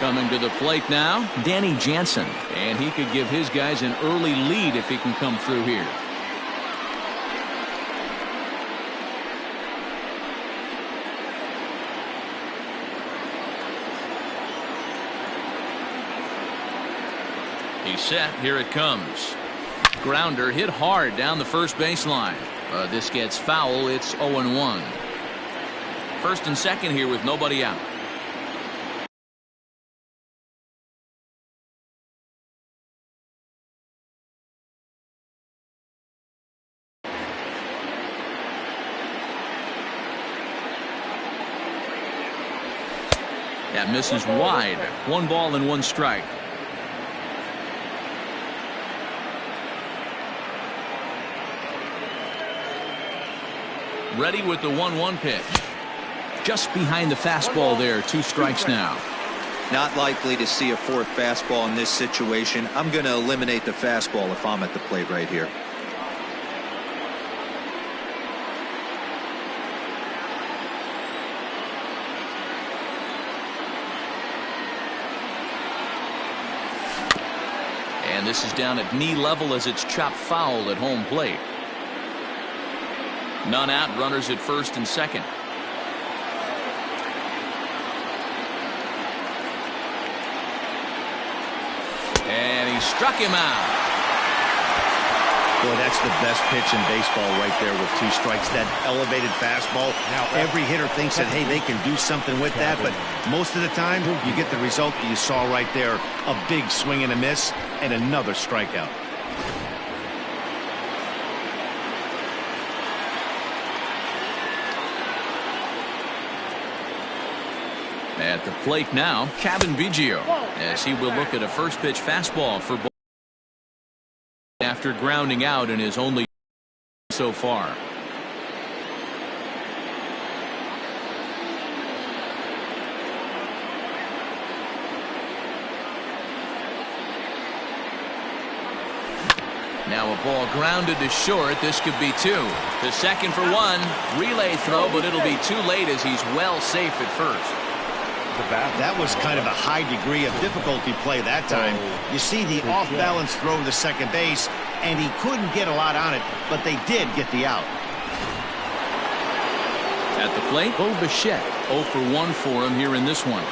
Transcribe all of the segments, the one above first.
Coming to the plate now, Danny Jansen. And he could give his guys an early lead if he can come through here. He's set. Here it comes. Grounder hit hard down the first baseline. This gets foul. It's 0-1. First and second here with nobody out. That misses wide. 1 ball and 1 strike. Ready with the 1-1 pitch. Just behind the fastball there. 2 strikes now. Not likely to see a 4th fastball in this situation. I'm going to eliminate the fastball if I'm at the plate right here. And this is down at knee level as it's chopped foul at home plate. None out, runners at first and second. And he struck him out. Boy, that's the best pitch in baseball right there with 2 strikes. That elevated fastball. Now every hitter thinks that, hey, they can do something with that, but most of the time you get the result that you saw right there. A big swing and a miss and another strikeout. At the plate now, Biggier, as he will look at a first pitch fastball for both after grounding out in his only so far. Now a ball grounded to short. This could be 2. To second for 1. Relay throw, but it'll be too late as he's well safe at first. That was kind of a high degree of difficulty play that time. You see the off-balance throw to second base, and he couldn't get a lot on it, but they did get the out. At the plate, Bo Bichette. 0 for 1 for him here in this one.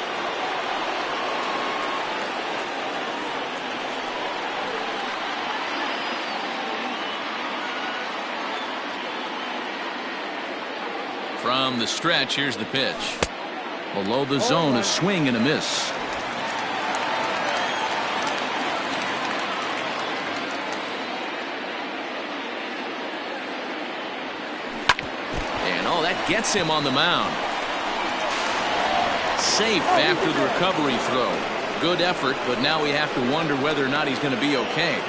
From the stretch, here's the pitch. Below the zone, a swing and a miss. And that gets him on the mound. Safe after the recovery throw. Good effort, but now we have to wonder whether or not he's going to be okay.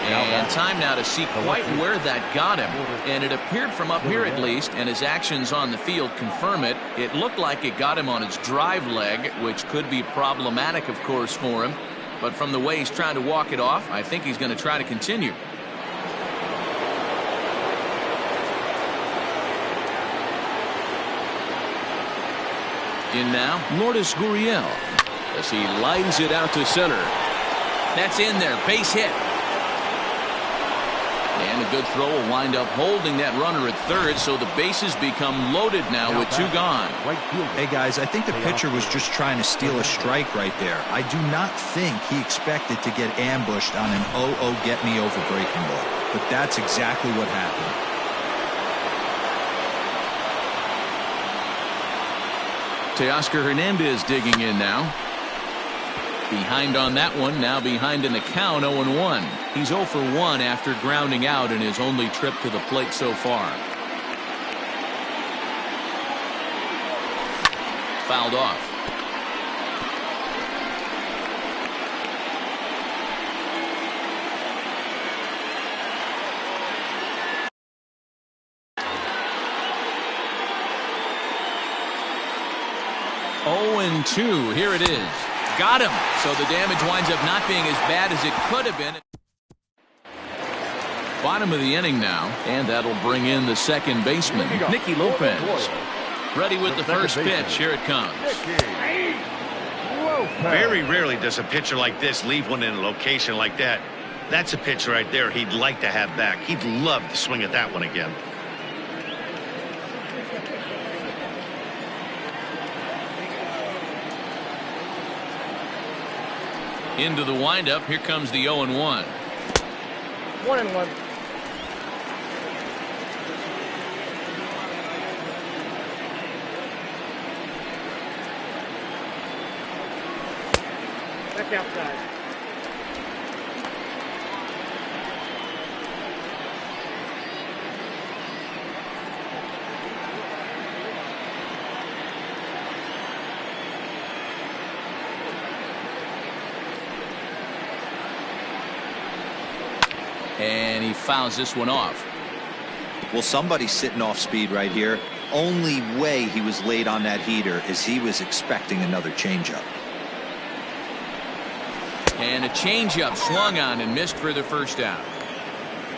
And time now to see quite where that got him. And it appeared from up here at least, and his actions on the field confirm it. It looked like it got him on his drive leg, which could be problematic, of course, for him. But from the way he's trying to walk it off, I think he's going to try to continue. In now, Vladimir Guerrero, as he lines it out to center. That's in there, base hit. And a good throw will wind up holding that runner at third, so the bases become loaded now with 2 gone. Hey guys, I think the pitcher was just trying to steal a strike right there. I do not think he expected to get ambushed on an 0-0 get me over breaking ball, but that's exactly what happened. Teoscar Hernandez digging in now. Behind on that one, now behind in the count, 0-1. He's 0 for 1 after grounding out in his only trip to the plate so far. Fouled off. Oh, 2. Here it is. Got him. So the damage winds up not being as bad as it could have been. Bottom of the inning now, and that'll bring in the second baseman, Nicky Lopez. Ready with the first pitch. Here it comes. Very rarely does a pitcher like this leave one in a location like that. That's a pitch right there he'd like to have back. He'd love to swing at that one again. Into the windup. Here comes the 0-1. 1-1. Back outside. And he fouls this one off. Well, somebody's sitting off speed right here. Only way he was late on that heater is he was expecting another changeup. And a changeup swung on and missed for the first out.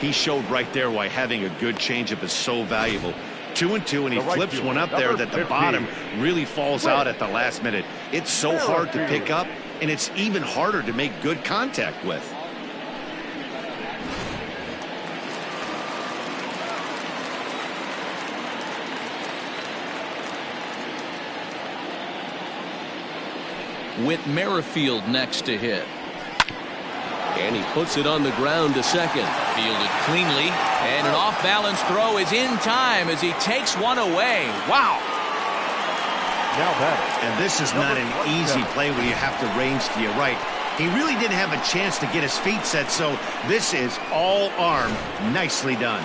He showed right there why having a good changeup is so valuable. 2-2, and he flips one up there that the bottom really falls out at the last minute. It's so hard to pick up, and it's even harder to make good contact with. With Merrifield next to hit. And he puts it on the ground to second. Fielded cleanly. And an off-balance throw is in time as he takes one away. Wow. Now batting. And this is not an easy play when you have to range to your right. He really didn't have a chance to get his feet set, so this is all arm. Nicely done.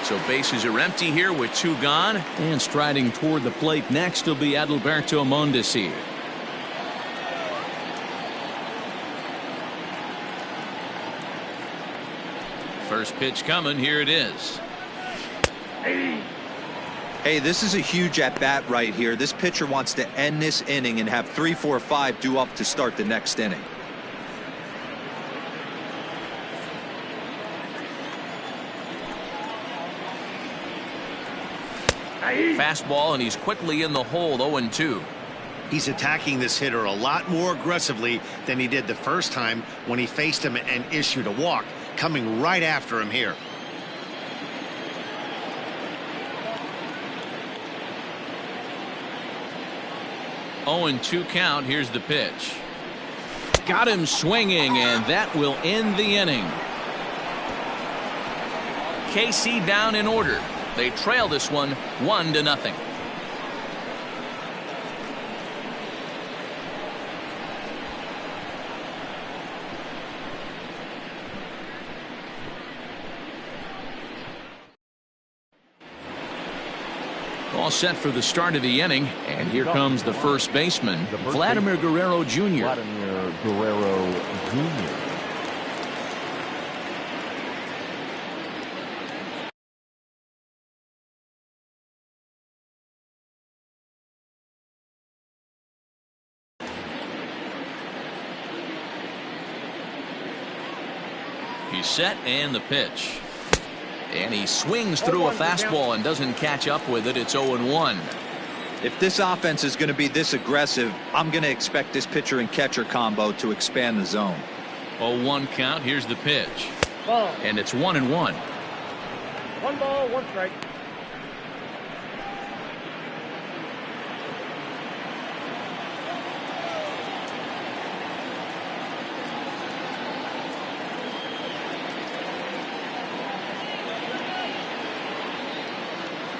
So bases are empty here with two gone. And striding toward the plate next will be Adalberto Mondesi. First pitch coming. Here it is. Hey, this is a huge at-bat right here. This pitcher wants to end this inning and have 3, 4, 5 due up to start the next inning. Fastball, and he's quickly in the hole. 0-2. He's attacking this hitter a lot more aggressively than he did the first time when he faced him and issued a walk. Coming right after him here. Oh, 0-2 count. Here's the pitch. Got him swinging, and that will end the inning. KC down in order. They trail this one 1-0. All set for the start of the inning, and here comes the first baseman, Vladimir Guerrero Jr. Vladimir Guerrero Jr. He's set, and the pitch. And he swings through a fastball and doesn't catch up with it. It's 0-1. If this offense is going to be this aggressive, I'm going to expect this pitcher and catcher combo to expand the zone. 0-1 count. Here's the pitch. Ball. And it's 1-1. 1 ball, 1 strike.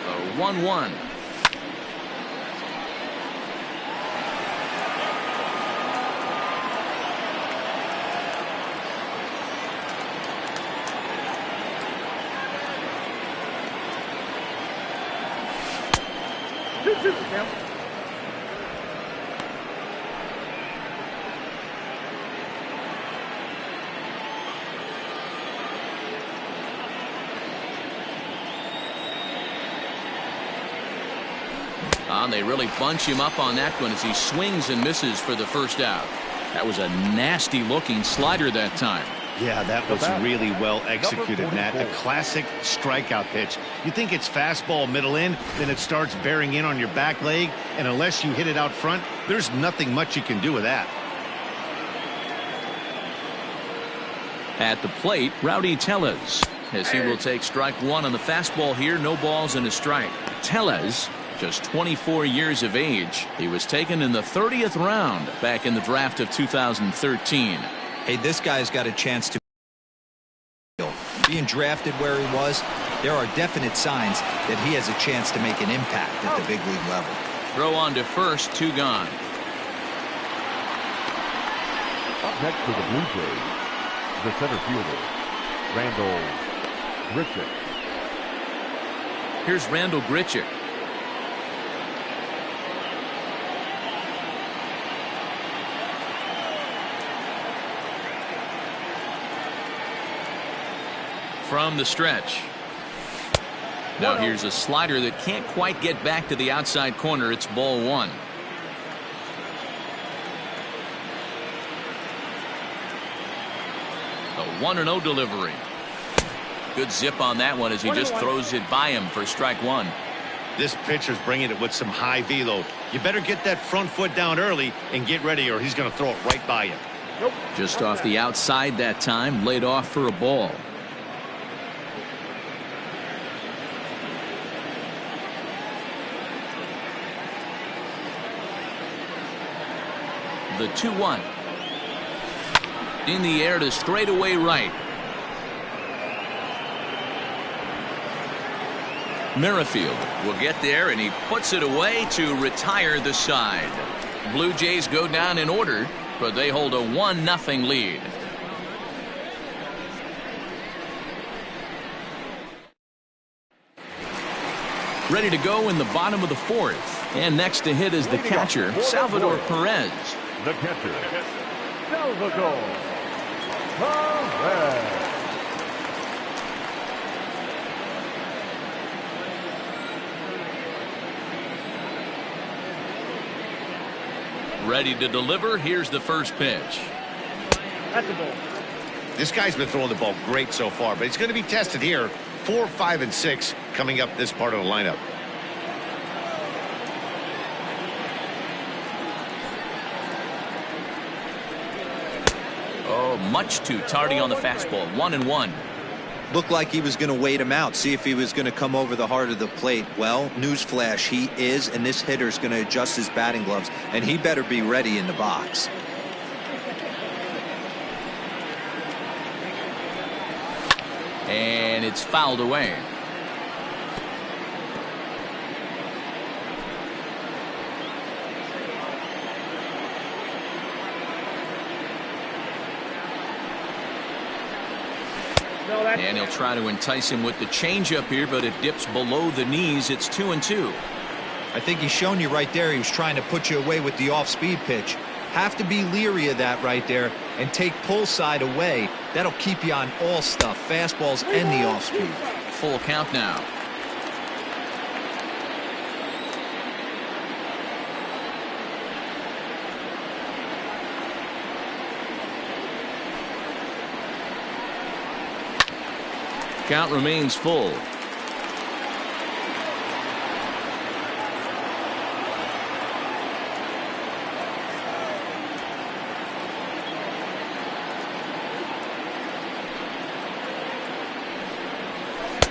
A 1-1. Now. And they really bunch him up on that one as he swings and misses for the first out. That was a nasty looking slider that time. Yeah, that was really well executed, Matt. A classic strikeout pitch. You think it's fastball middle in, then it starts bearing in on your back leg, and unless you hit it out front, there's nothing much you can do with that. At the plate, Rowdy Tellez, as he will take strike one on the fastball here. No balls and a strike. Tellez, just 24 years of age. He was taken in the 30th round back in the draft of 2013. Hey, this guy's got a chance to being drafted where he was. There are definite signs that he has a chance to make an impact at the big league level. Throw on to first, 2 gone. Up next for the Blue Jays, the center fielder, Randall Grichuk. Here's Randall Grichuk. From the stretch. Now here's a slider that can't quite get back to the outside corner. It's ball 1. A 1-0 delivery. Good zip on that one as he just throws it by him for strike 1. This pitcher's bringing it with some high velo. You better get that front foot down early and get ready, or he's going to throw it right by you. Just off the outside that time, laid off for a ball. The 2-1. In the air to straightaway right. Merrifield will get there, and he puts it away to retire the side. Blue Jays go down in order, but they hold a 1-0 lead. Ready to go in the bottom of the 4th. And next to hit is the catcher, Salvador Perez. The catcher, Salvador Perez. Ready to deliver. Here's the first pitch. That's a ball. This guy's been throwing the ball great so far, but he's going to be tested here. 4, 5, and 6 coming up this part of the lineup. Oh, much too tardy on the fastball. 1-1. Looked like he was going to wait him out, see if he was going to come over the heart of the plate. Well, newsflash, he is, and this hitter's going to adjust his batting gloves, and he better be ready in the box. And it's fouled away. And he'll try to entice him with the changeup here, but it dips below the knees. It's 2-2. I think he's shown you right there. He was trying to put you away with the off-speed pitch. Have to be leery of that right there and take pull side away. That'll keep you on all stuff, fastballs and the off-speed. Full count now. Count remains full.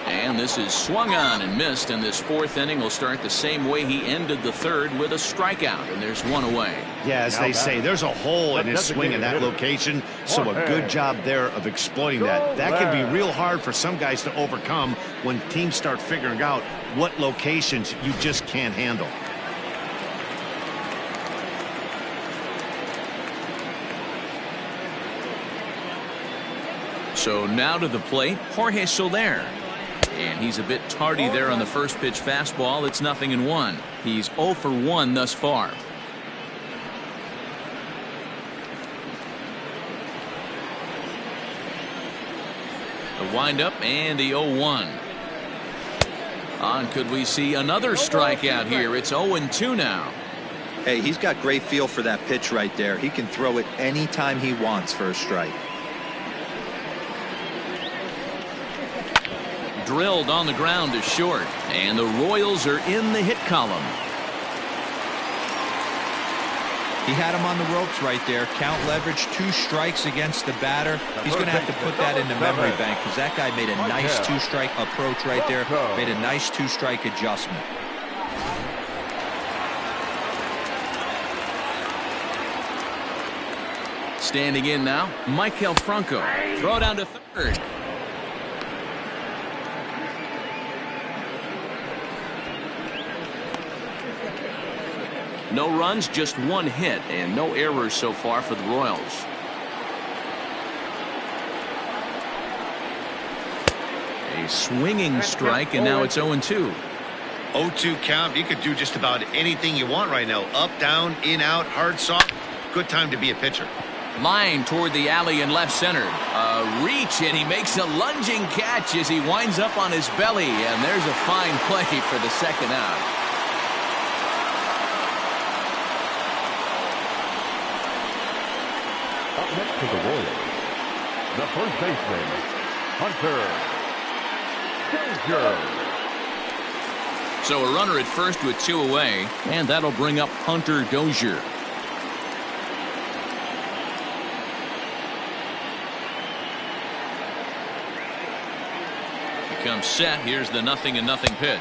And this is swung on and missed, and this 4th inning will start the same way he ended the 3rd, with a strikeout, and there's 1 away. Yeah, as they say, there's a hole in his swing in that location, so a good job there of exploiting that. That can be real hard for some guys to overcome when teams start figuring out what locations you just can't handle. So now to the plate, Jorge Solaire. And he's a bit tardy there on the first pitch fastball. It's 0-1. He's 0 for 1 thus far. The windup and the 0-1. On, could we see another strikeout here? It's 0-2 now. Hey, he's got great feel for that pitch right there. He can throw it anytime he wants for a strike. drilled on the ground to short, and the Royals are in the hit column. He had him on the ropes right there. Count leverage, 2 strikes against the batter. He's going to have to put that in the memory bank because that guy made a nice 2-strike approach right there. Made a nice 2-strike adjustment. Standing in now, Michael Franco. Throw down to third. No runs, just 1 hit, and no errors so far for the Royals. A swinging strike, and now it's 0-2. 0-2 count. You could do just about anything you want right now. Up, down, in, out, hard, soft. Good time to be a pitcher. Line toward the alley in left center. A reach, and he makes a lunging catch as he winds up on his belly, and there's a fine play for the second out. Up next to the Royals, the first baseman, Hunter Dozier. So a runner at first with 2 away, and that'll bring up Hunter Dozier. He comes set. Here's the 0-0 pitch.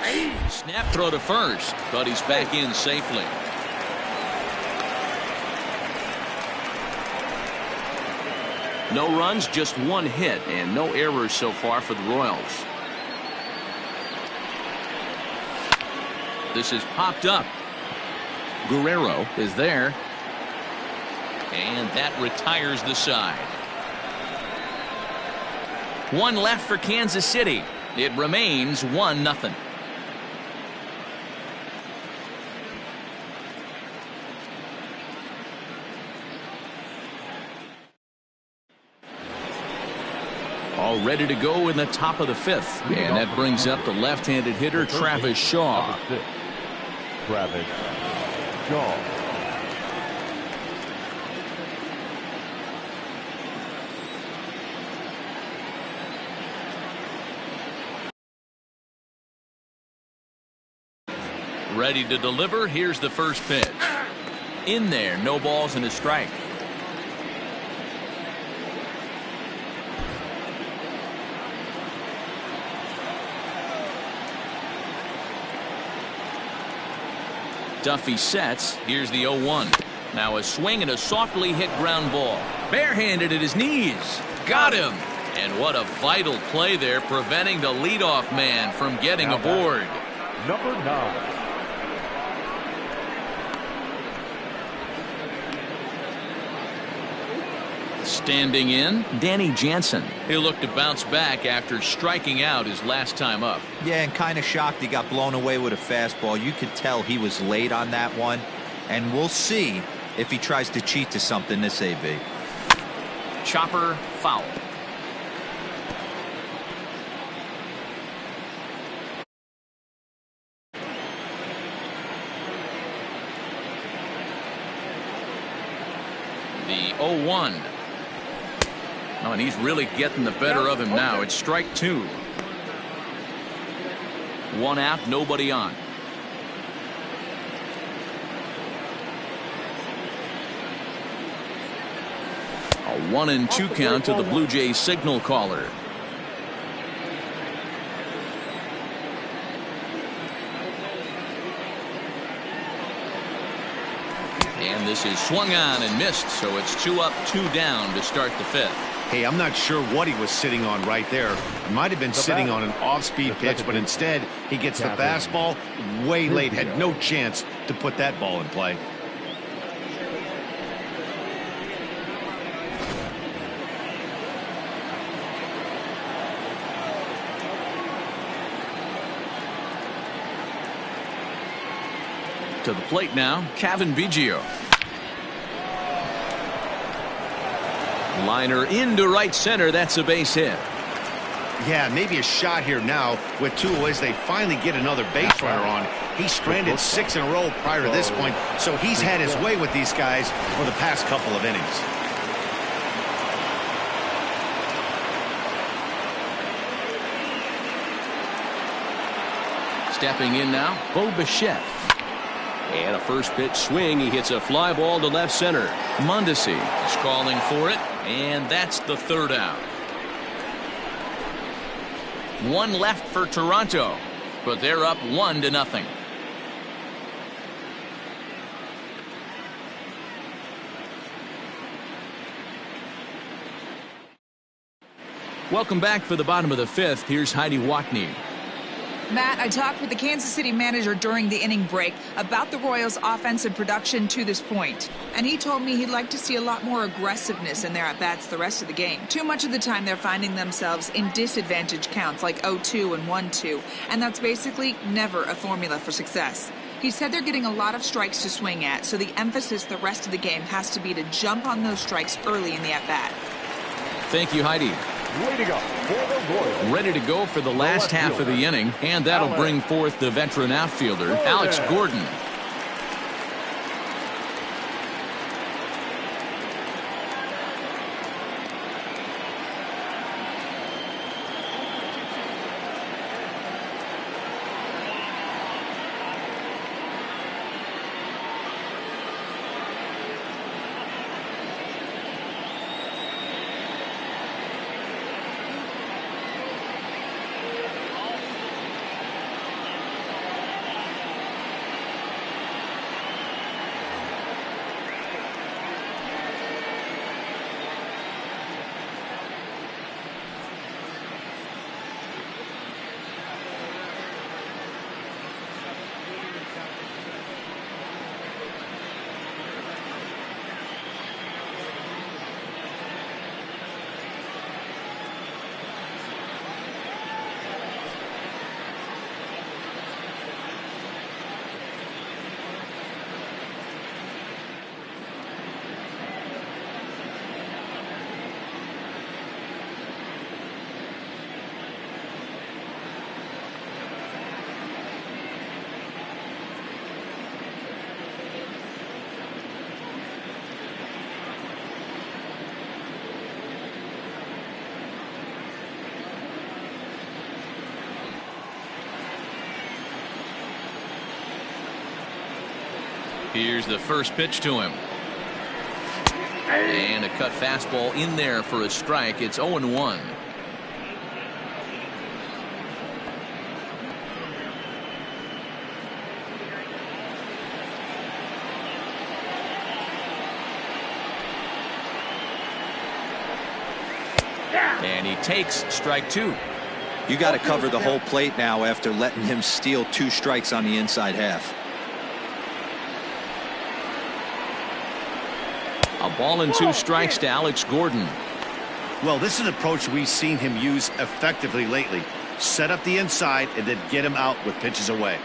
Snap throw to first, but he's back in safely. No runs, just 1 hit, and no errors so far for the Royals. This is popped up. Guerrero is there. And that retires the side. 1 left for Kansas City. It remains 1-0. All ready to go in the top of the 5th. And that brings up the left-handed hitter, Travis Shaw. Travis Shaw. Ready to deliver. Here's the first pitch. In there, no balls and a strike. Duffy sets. Here's the 0-1. Now a swing and a softly hit ground ball. Barehanded at his knees. Got him. And what a vital play there, preventing the leadoff man from getting aboard. Number 9. Standing in, Danny Jansen. He'll look to bounce back after striking out his last time up. Yeah, and kind of shocked he got blown away with a fastball. You could tell he was late on that one. And we'll see if he tries to cheat to something this AB. Chopper foul. The 0-1. Oh, and he's really getting the better of him now. It's strike 2. 1 out, nobody on. A 1-2 count to the Blue Jays signal caller. And this is swung on and missed, so it's 2 up, 2 down to start the 5th. Hey, I'm not sure what he was sitting on right there. He might have been sitting on an off-speed pitch, but instead he gets the fastball way late. Had no chance to put that ball in play. To the plate now, Biggier. Liner into right center. That's a base hit. Yeah, maybe a shot here now with 2 away as they finally get another base runner on. He stranded 6 in a row prior to this point, so he's had his way with these guys for the past couple of innings. Stepping in now, Biggier. And a first pitch swing. He hits a fly ball to left center. Mondesi is calling for it, and that's the third out. One left for Toronto, but they're up 1-0. Welcome back for the bottom of the fifth. Here's Heidi Watney. Matt, I talked with the Kansas City manager during the inning break about the Royals' offensive production to this point. And he told me he'd like to see a lot more aggressiveness in their at-bats the rest of the game. Too much of the time they're finding themselves in disadvantage counts like 0-2 and 1-2. And that's basically never a formula for success. He said they're getting a lot of strikes to swing at, so the emphasis the rest of the game has to be to jump on those strikes early in the at-bat. Thank you, Heidi. Way to go for the Royals. Ready to go for the last half of the inning, and that'll bring forth the veteran outfielder, Alex Gordon. Here's the first pitch to him. And a cut fastball in there for a strike. It's 0-1. And he takes strike two. You got to cover the whole plate now after letting him steal 2 strikes on the inside half. A ball and 2 strikes to Alex Gordon. Well, this is an approach we've seen him use effectively lately. Set up the inside and then get him out with pitches away.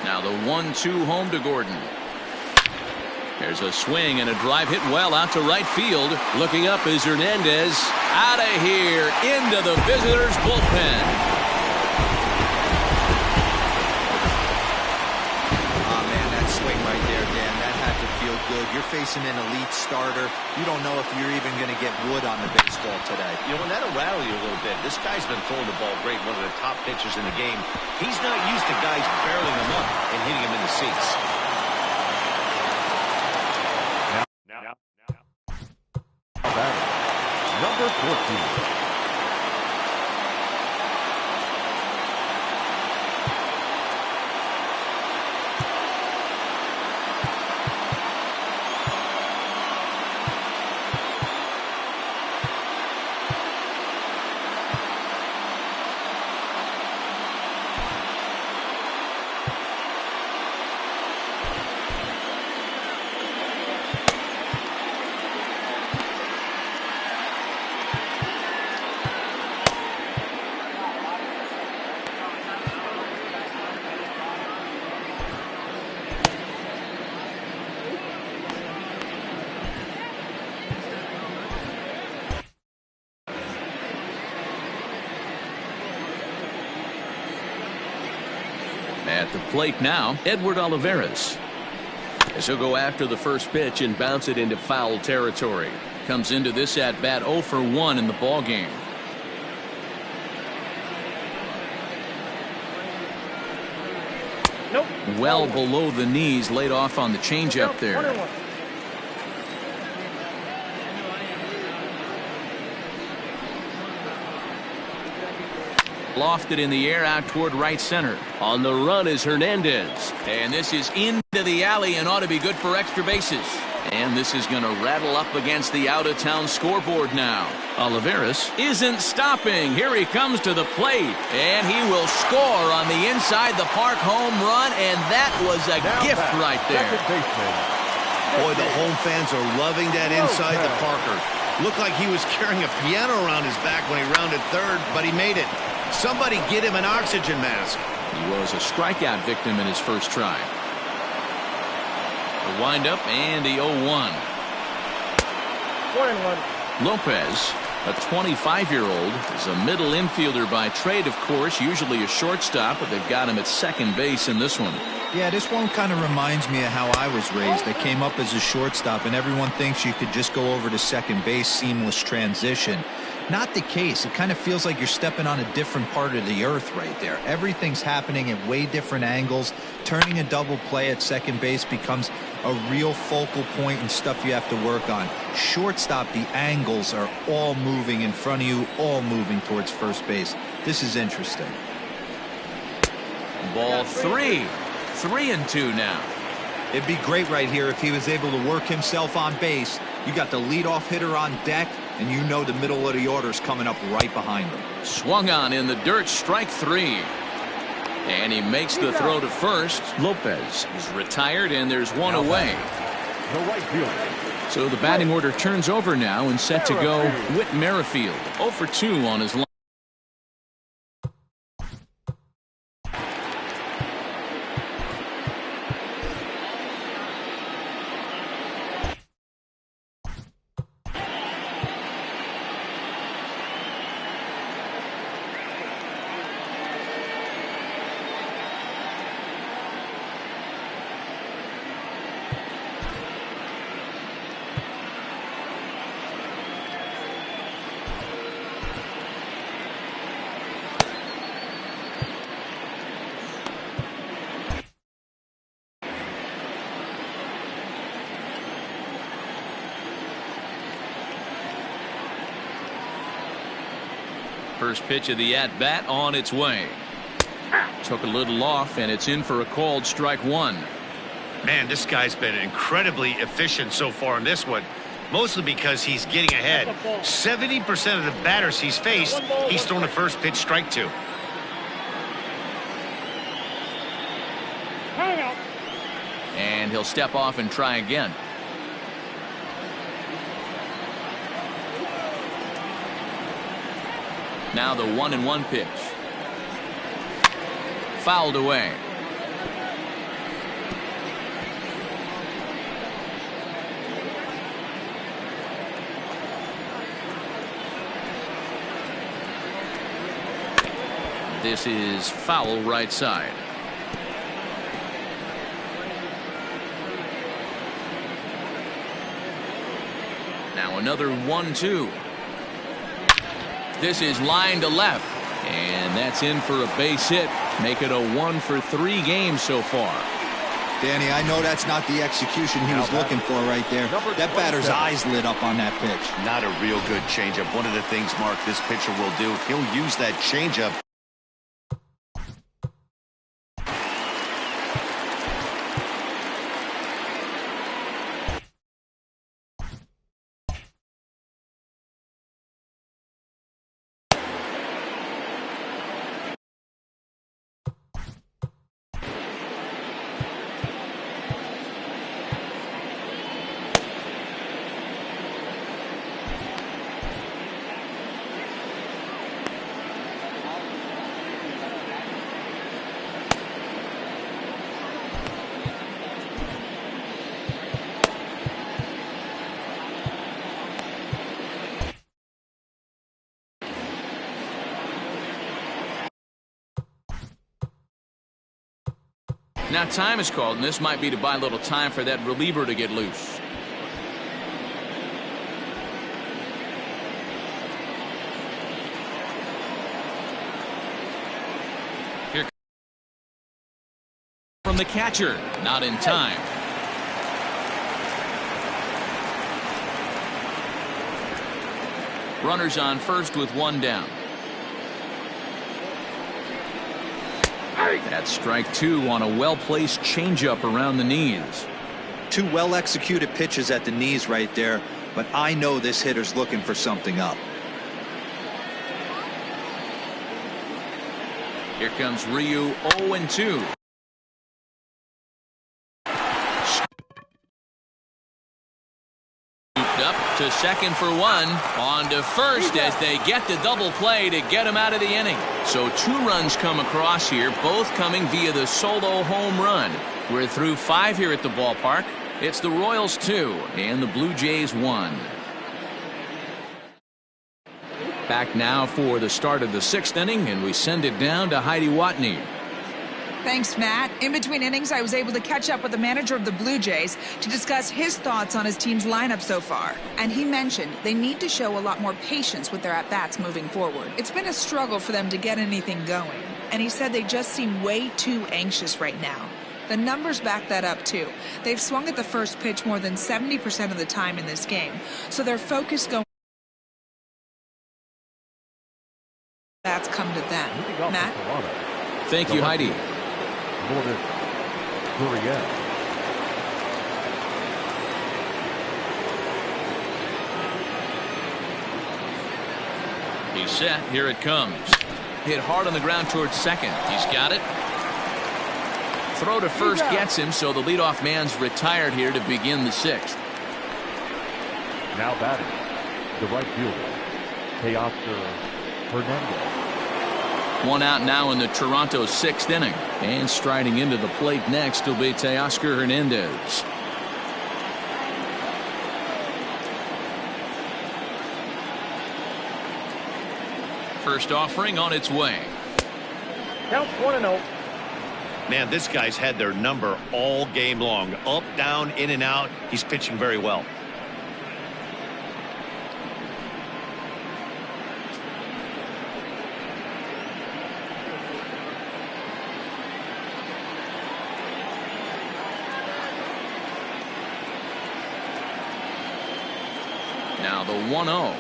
Now the 1-2 home to Gordon. There's a swing and a drive hit well out to right field. Looking up is Hernandez. Out of here into the visitors' bullpen. Good. You're facing an elite starter. You don't know if you're even going to get wood on the baseball today. You know, and that'll rattle you a little bit. This guy's been throwing the ball great, one of the top pitchers in the game. He's not used to guys barreling him up and hitting him in the seats. Number 14. At the plate now, Edward Olivares. As he'll go after the first pitch and bounce it into foul territory. Comes into this at bat 0 for 1 in the ball game. Nope. Well below the knees, laid off on the changeup there. 1-1. Lofted in the air out toward right center. On the run is Hernandez. And this is into the alley and ought to be good for extra bases. And this is going to rattle up against the out-of-town scoreboard now. Olivares isn't stopping. Here he comes to the plate. And he will score on the inside the park home run. And that was a gift right there. Second baseman. Boy, the home fans are loving that inside the Parker. Looked like he was carrying a piano around his back when he rounded third, but he made it. Somebody get him an oxygen mask. He was a strikeout victim in his first try. The windup and the 0-1. 1-1. Lopez, a 25-year-old, is a middle infielder by trade, of course, usually a shortstop, but they've got him at second base in this one. Yeah, this one kind of reminds me of how I was raised. I came up as a shortstop, and everyone thinks you could just go over to second base, seamless transition. Not the case. It kind of feels like you're stepping on a different part of the earth right there. Everything's happening at way different angles. Turning a double play at second base becomes a real focal point and stuff you have to work on. Shortstop, the angles are all moving in front of you, all moving towards first base. This is interesting. Ball 3. 3-2 now. It'd be great right here if he was able to work himself on base. You got the leadoff hitter on deck, and you know the middle of the order is coming up right behind him. Swung on in the dirt, strike 3. And he makes the throw to first. Lopez is retired, and there's one away. The right fielder. So the batting order turns over now and set to go Whit Merrifield. 0 for 2 on his line. First pitch of the at-bat on its way. Took a little off, and it's in for a called strike 1. Man, this guy's been incredibly efficient so far in this one, mostly because he's getting ahead. 70% of the batters he's faced, he's thrown a first pitch strike to. And he'll step off and try again. Now the 1-1 pitch. Fouled away. This is foul right side. Now another 1-2. This is line to left, and that's in for a base hit. Make it a 1 for 3 games so far. Danny, I know that's not the execution he was looking for right there. That batter's eyes lit up on that pitch. Not a real good changeup. One of the things, Mark, this pitcher will do, he'll use that changeup. Now time is called, and this might be to buy a little time for that reliever to get loose. Here from the catcher. Not in time. Runners on first with one down. That's strike two on a well-placed changeup around the knees. Two well-executed pitches at the knees right there, but I know this hitter's looking for something up. Here comes Ryu, 0-2. Up to second for one. On to first as they get the double play to get him out of the inning. So 2 runs come across here, both coming via the solo home run. We're through 5 here at the ballpark. It's the Royals 2 and the Blue Jays 1. Back now for the start of the 6th inning, and we send it down to Heidi Watney. Thanks, Matt. In between innings, I was able to catch up with the manager of the Blue Jays to discuss his thoughts on his team's lineup so far. And he mentioned they need to show a lot more patience with their at-bats moving forward. It's been a struggle for them to get anything going. And he said they just seem way too anxious right now. The numbers back that up, too. They've swung at the first pitch more than 70% of the time in this game. So their focus going bats come to them. Matt? Thank you, Heidi. He's set. Here it comes. Hit hard on the ground towards second. He's got it. Throw to first gets him, so the leadoff man's retired here to begin the 6th. Now batting, the right fielder, Teoscar Hernandez. 1 out now in the Toronto 6th inning. And striding into the plate next will be Teoscar Hernandez. First offering on its way. Count 1-0. Man, this guy's had their number all game long. Up, down, in and out. He's pitching very well. Now the 1-0.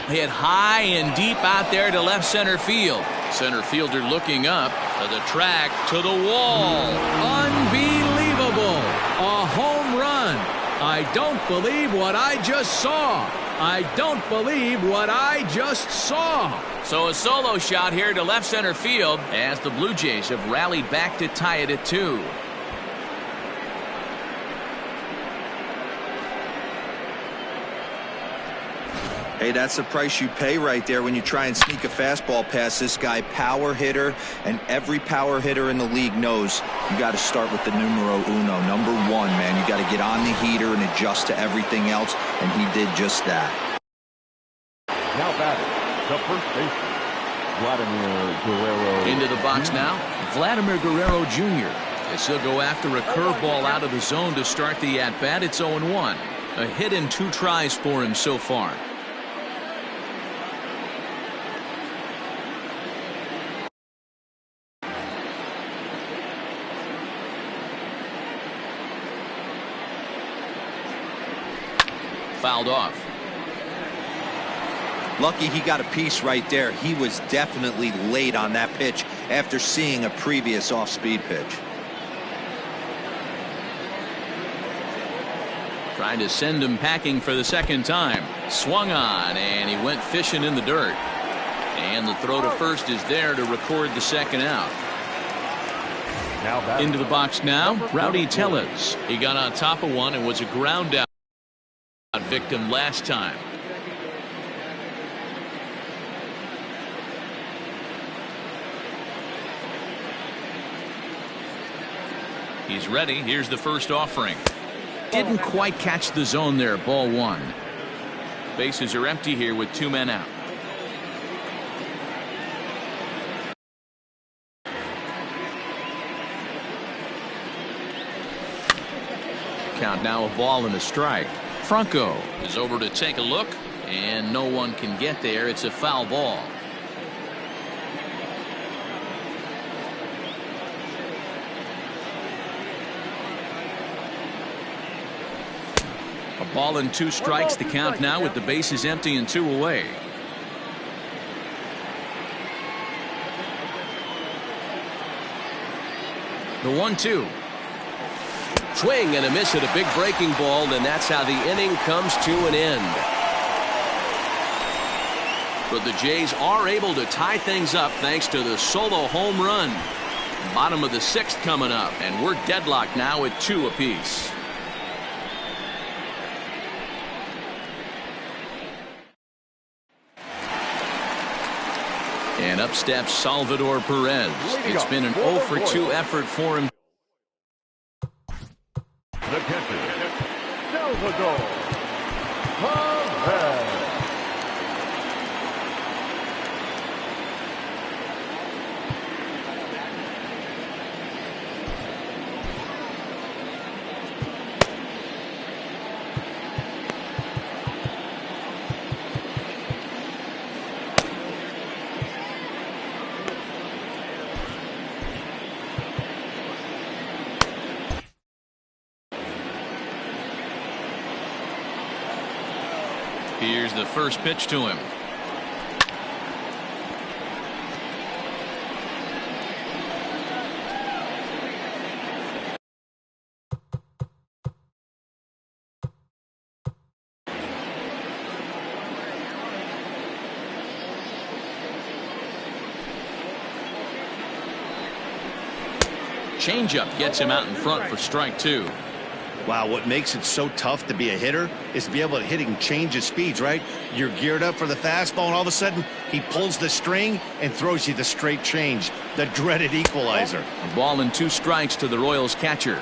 Hit high and deep out there to left center field. Center fielder looking up to the track, to the wall. Unbelievable. A home run. I don't believe what I just saw. I don't believe what I just saw. So a solo shot here to left center field as the Blue Jays have rallied back to tie it at 2. Hey, that's the price you pay right there when you try and sneak a fastball past this guy. Power hitter, and every power hitter in the league knows you got to start with the numero uno, number 1, man. You got to get on the heater and adjust to everything else, and he did just that. Now batting, the first baseman, Vladimir Guerrero. Into the box now, Vladimir Guerrero Jr. As he'll go after a curveball out of the zone to start the at-bat. It's 0-1. A hit in 2 tries for him so far. Fouled off. Lucky he got a piece right there. He was definitely late on that pitch after seeing a previous off-speed pitch. Trying to send him packing for the 2nd time. Swung on, and he went fishing in the dirt. And the throw to first is there to record the 2nd out. Into the box now, Rowdy Tellez. He got on top of one and was a ground out victim last time. He's ready. Here's the first offering. Didn't quite catch the zone there. Ball 1. Bases are empty here with 2 men out. Count now, a ball and a strike. Franco is over to take a look, and no one can get there. It's a foul ball. Ball and 2 strikes to count now with the bases empty and 2 away. The 1-2. Swing and a miss at a big breaking ball, and that's how the inning comes to an end. But the Jays are able to tie things up thanks to the solo home run. Bottom of the 6th coming up, and we're deadlocked now at 2 apiece. And up steps Salvador Perez. It's been an 0 for 2 effort for him. The catcher, Salvador Perez. Here's the first pitch to him. Changeup gets him out in front for strike 2. Wow, what makes it so tough to be a hitter is to be able to hitting change of speeds, right? You're geared up for the fastball, and all of a sudden, he pulls the string and throws you the straight change, the dreaded equalizer. A ball and 2 strikes to the Royals catcher.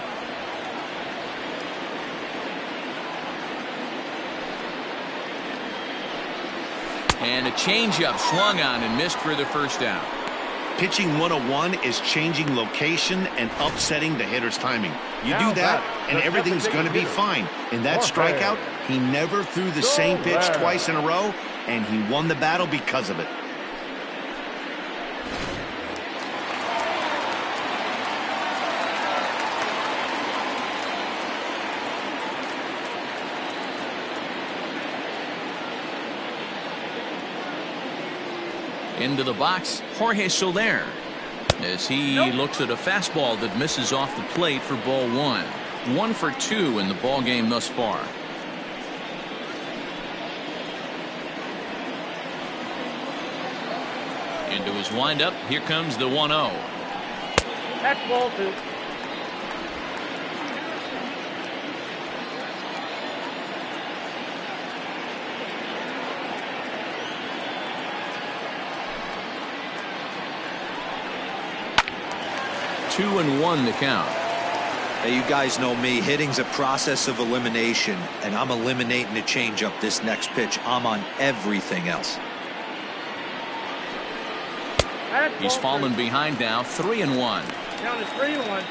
And a changeup swung on and missed for the first out. Pitching 101 is changing location and upsetting the hitter's timing. You do that, and everything's going to be fine. In that strikeout, he never threw the same pitch twice in a row, and he won the battle because of it. Into the box, Jorge Solaire, as he looks at a fastball that misses off the plate for ball 1. 1 for 2 in the ball game thus far. Into his windup, here comes the 1-0. That's ball 2. Two and 1 to count. Hey, you guys know me. Hitting's a process of elimination, and I'm eliminating the changeup this next pitch. I'm on everything else. He's fallen behind now, 3 and 1. Count is 3 and 1.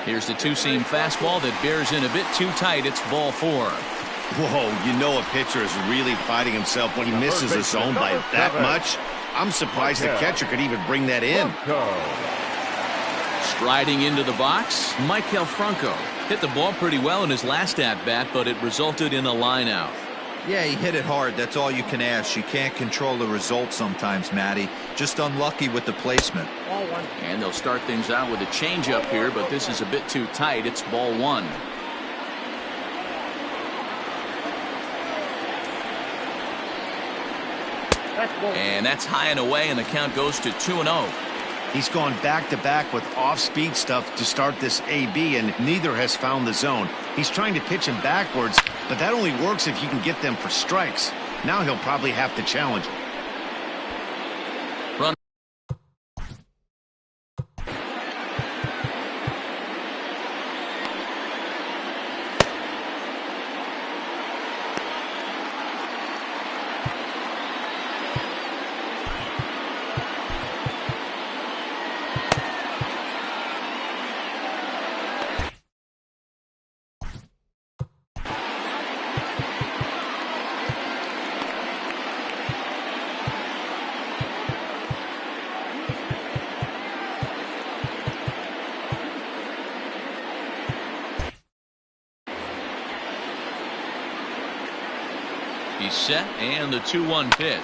Here's the 2-seam fastball that bears in a bit too tight. It's ball 4. Whoa, you know a pitcher is really fighting himself when he misses a zone by that much. I'm surprised the catcher could even bring that in. Striding into the box, Michael Franco hit the ball pretty well in his last at-bat, but it resulted in a line-out. Yeah, he hit it hard. That's all you can ask. You can't control the result sometimes, Matty. Just unlucky with the placement. Ball 1. And they'll start things out with a changeup here, but this is a bit too tight. It's ball 1. And that's high and away, and the count goes to 2-0. He's gone back-to-back with off-speed stuff to start this AB, and neither has found the zone. He's trying to pitch him backwards, but that only works if you can get them for strikes. Now he'll probably have to challenge him. Run. He's set, and the 2-1 pitch.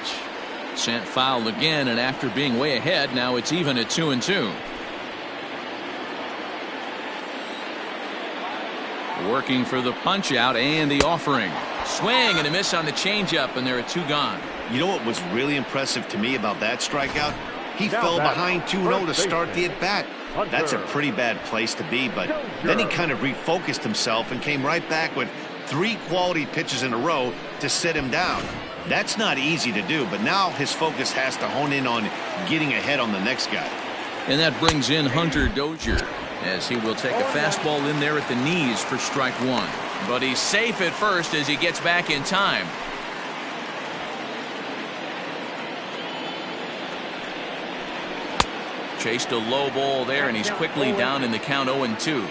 Sent foul again, and after being way ahead, now it's even at 2-2. Working for the punch out and the offering. Swing and a miss on the changeup, and there are 2 gone. You know what was really impressive to me about that strikeout? He fell behind 2-0 to start the at-bat. That's a pretty bad place to be, but then he kind of refocused himself and came right back with 3 quality pitches in a row to sit him down. That's not easy to do, but now his focus has to hone in on getting ahead on the next guy. And that brings in Hunter Dozier, as he will take a fastball in there at the knees for strike 1. But he's safe at first as he gets back in time. Chased a low ball there, and he's quickly down in the count 0-2.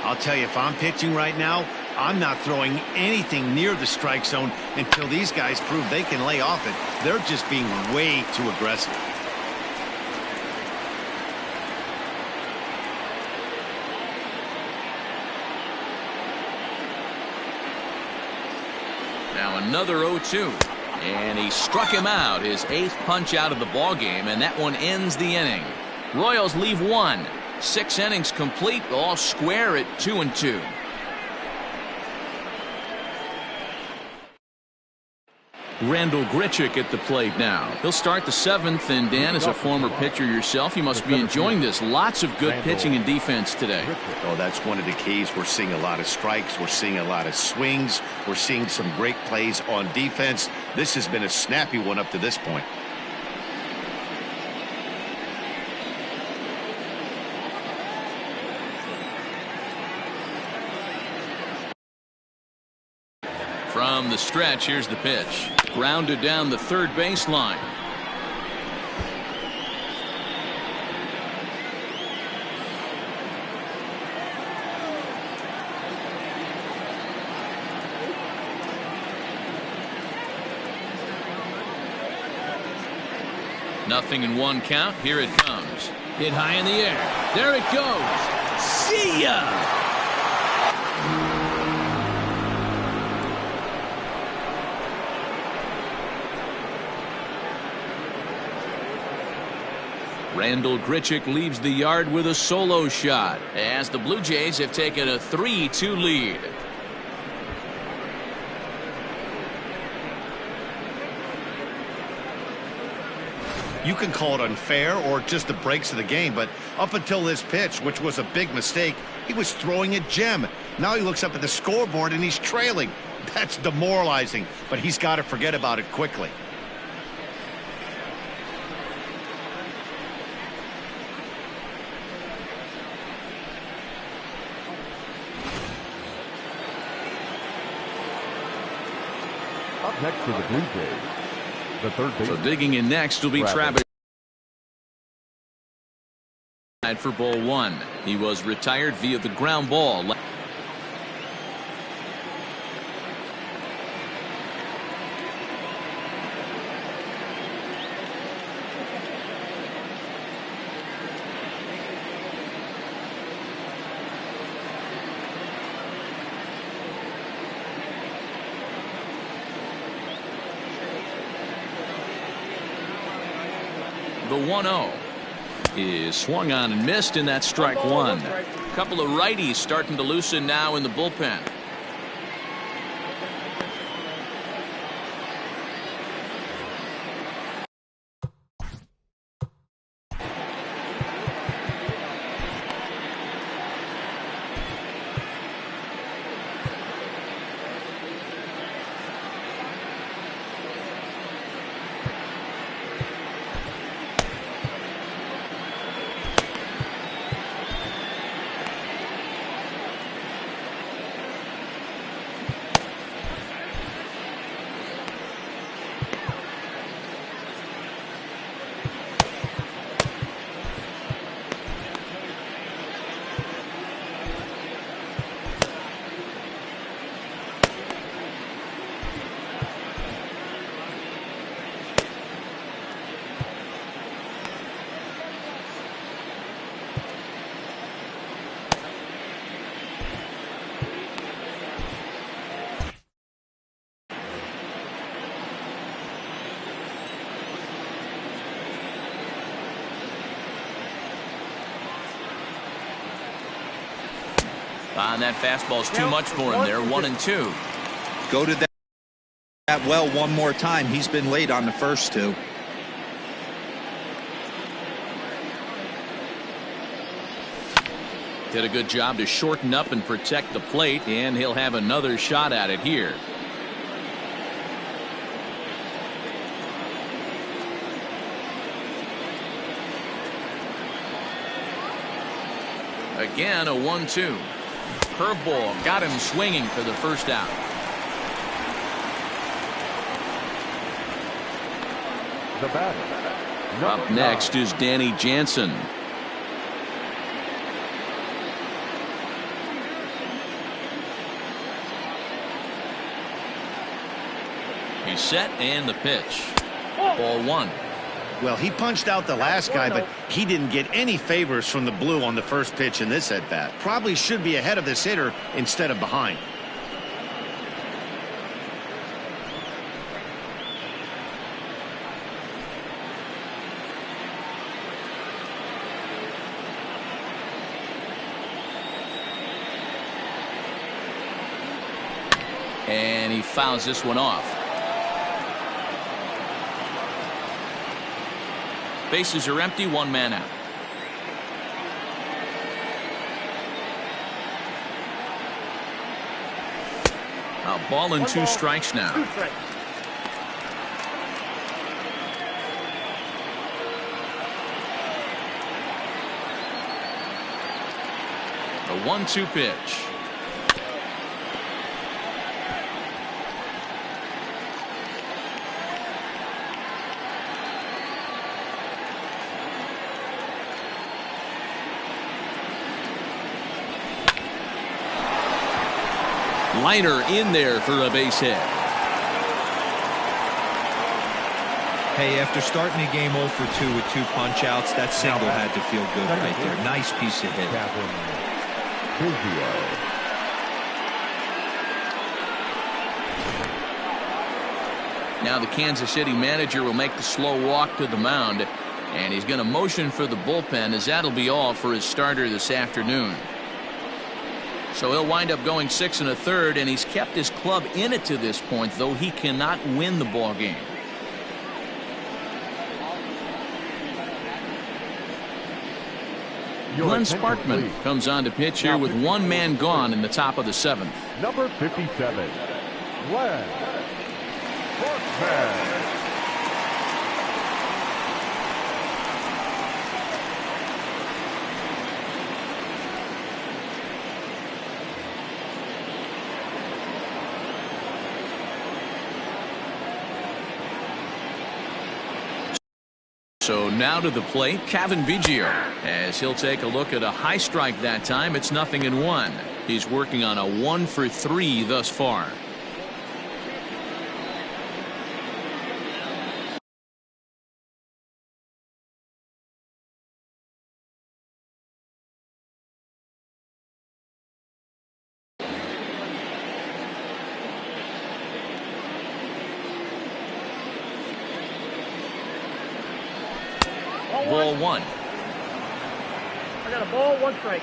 I'll tell you, if I'm pitching right now, I'm not throwing anything near the strike zone until these guys prove they can lay off it. They're just being way too aggressive. Now another 0-2. And he struck him out, his 8th punch out of the ball game, and that one ends the inning. Royals leave 1. 6 innings complete, all square at 2-2. Randall Grichuk at the plate now. He'll start the 7th, and Dan, as a former pitcher yourself, you must be enjoying this. Lots of good pitching and defense today. Oh, that's one of the keys. We're seeing a lot of strikes. We're seeing a lot of swings. We're seeing some great plays on defense. This has been a snappy one up to this point. From the stretch, here's the pitch. Grounded down the third baseline. Nothing in 1 count. Here it comes. Hit high in the air. There it goes. See ya! Randall Grichuk leaves the yard with a solo shot as the Blue Jays have taken a 3-2 lead. You can call it unfair or just the breaks of the game, but up until this pitch, which was a big mistake, he was throwing a gem. Now he looks up at the scoreboard and he's trailing. That's demoralizing, but he's got to forget about it quickly. Up next for the Blue Jays, the third baseman. So digging in next will be Travis for ball 1. He was retired via the ground ball. The 1-0 is swung on and missed, and that's strike 1. A couple of righties starting to loosen now in the bullpen. And that fastball's too much for him there. 1-2. Go to that well one more time. He's been late on the first two. Did a good job to shorten up and protect the plate, and he'll have another shot at it here. Again, a 1-2. Curveball got him swinging for the first out. The batter. Up next is Danny Jansen. He's set and the pitch. Ball 1. Well, he punched out the last guy, but he didn't get any favors from the blue on the first pitch in this at-bat. Probably should be ahead of this hitter instead of behind. And he fouls this one off. Bases are empty, one man out. A ball and 2 strikes now. 2 strikes. A 1-2 pitch. Liner in there for a base hit. Hey, after starting the game 0 for 2 with 2 punch outs, that single had to feel good right there. Nice piece of hit. Biggier. Now the Kansas City manager will make the slow walk to the mound, and he's going to motion for the bullpen, as that'll be all for his starter this afternoon. So he'll wind up going 6 1/3, and he's kept his club in it to this point, though he cannot win the ball game. Glenn Sparkman comes on to pitch here with 1 man gone in the top of the 7th. Number 57, Glenn Sparkman. So now to the plate, Kevin Biggier, as he'll take a look at a high strike that time. It's 0-1. He's working on a 1 for 3 thus far. Ball 1. I got a ball, 1 strike.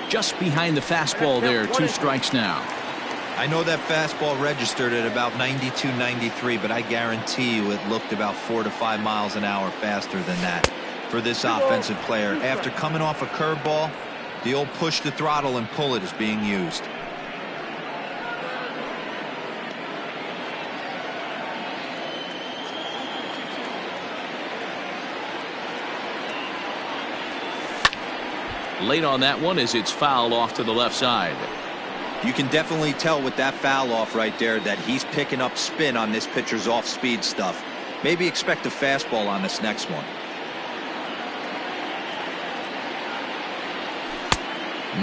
Just behind the fastball there. 2 strikes now. I know that fastball registered at about 92, 93, but I guarantee you it looked about 4 to 5 miles an hour faster than that for this offensive player. After coming off a curveball, the old push the throttle and pull it is being used. Late on that one as it's fouled off to the left side. You can definitely tell with that foul off right there that he's picking up spin on this pitcher's off-speed stuff. Maybe expect a fastball on this next one.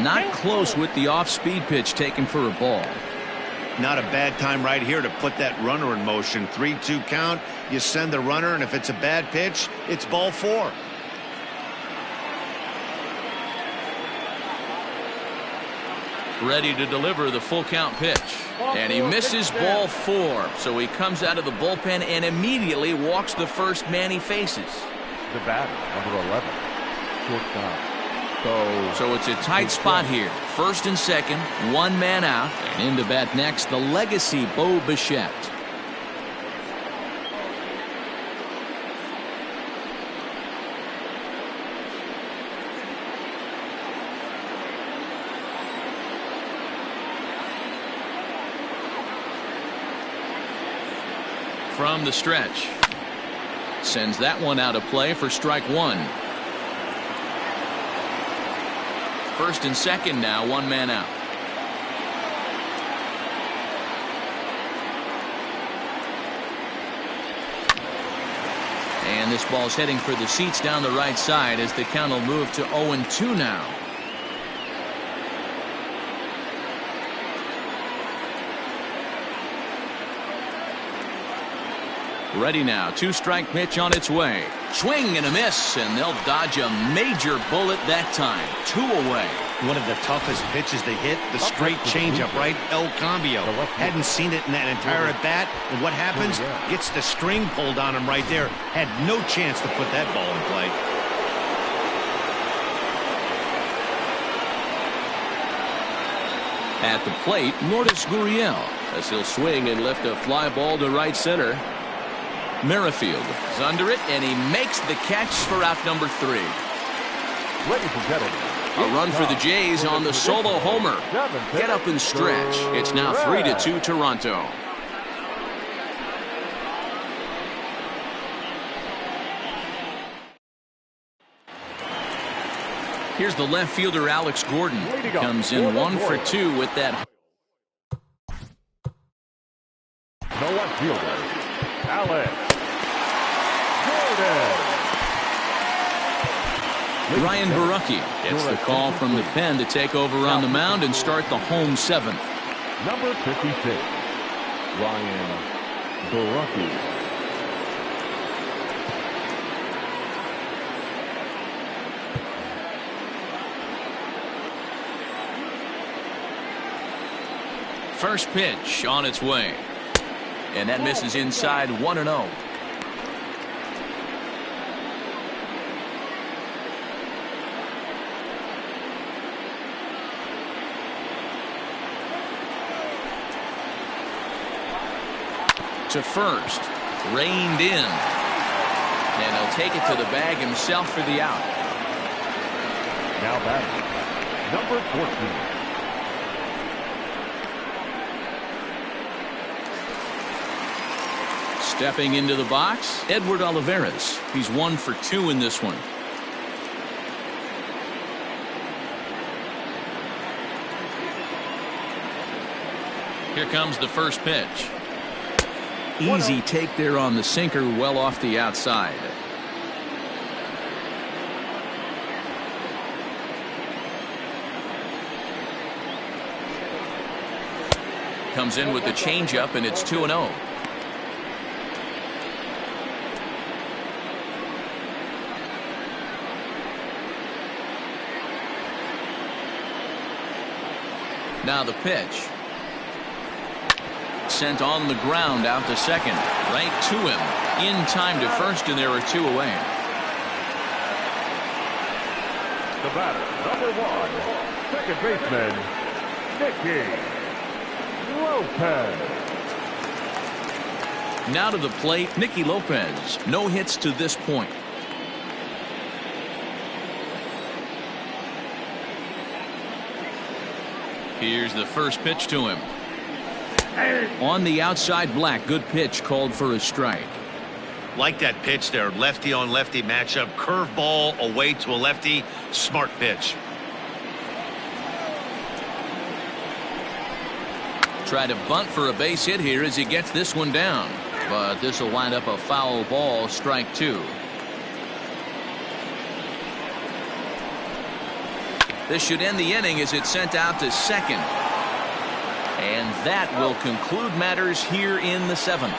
Not close with the off-speed pitch taken for a ball. Not a bad time right here to put that runner in motion. 3-2 count. You send the runner, and if it's a bad pitch, it's ball 4. Ready to deliver the full count pitch. And he misses ball 4. So he comes out of the bullpen and immediately walks the first man he faces. The batter, number 11, shortstop. So it's a tight spot here. First and second, one man out. And in to bat next, the legacy Bo Bichette. From the stretch. Sends that one out of play for strike 1. First and second now, one man out. And this ball's heading for the seats down the right side as the count will move to 0-2 now. Ready now. 2-strike pitch on its way. Swing and a miss, and they'll dodge a major bullet that time. 2 away. One of the toughest pitches they hit, the straight changeup, right? El Cambio. Hadn't seen it in that entire at bat. And what happens? Gets the string pulled on him right there. Had no chance to put that ball in play. At the plate, Lourdes Gurriel, as he'll swing and lift a fly ball to right center. Merrifield is under it, and he makes the catch for out number 3. Ladies and gentlemen, a run for the Jays on the solo homer. Get up and stretch. It's now 3-2 Toronto. Here's the left fielder Alex Gordon. Comes in 1 for 2 with that. No one fielder, Alex Gordon. Ryan Barucki gets the call from the pen to take over on the mound and start the home 7th. Number 56, Ryan Barucki. First pitch on its way. And that misses inside 1-0. To first, reined in, and he'll take it to the bag himself for the out. Now batting, number 14. Stepping into the box, Edward Olivares. He's 1 for 2 in this one. Here comes the first pitch. Easy take there on the sinker, well off the outside. Comes in with the changeup, and it's 2-0. Now the pitch. Sent on the ground out to second. Right to him. In time to first, and there are 2 away. The batter, number 1, second baseman, Nicky Lopez. Now to the plate, Nicky Lopez. No hits to this point. Here's the first pitch to him. On the outside, Black. Good pitch, called for a strike. Like that pitch there, lefty on lefty matchup, curveball away to a lefty, smart pitch. Try to bunt for a base hit here as he gets this one down, but this will wind up a foul ball, strike 2. This should end the inning as it's sent out to second. And that will conclude matters here in the 7th.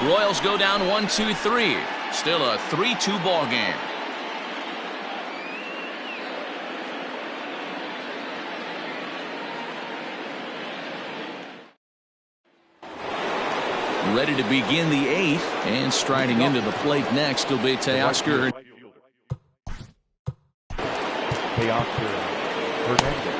Royals go down 1-2-3. Still a 3-2 ball game. Ready to begin the 8th, and striding into the plate next will be Teoscar. Teoscar Hernandez.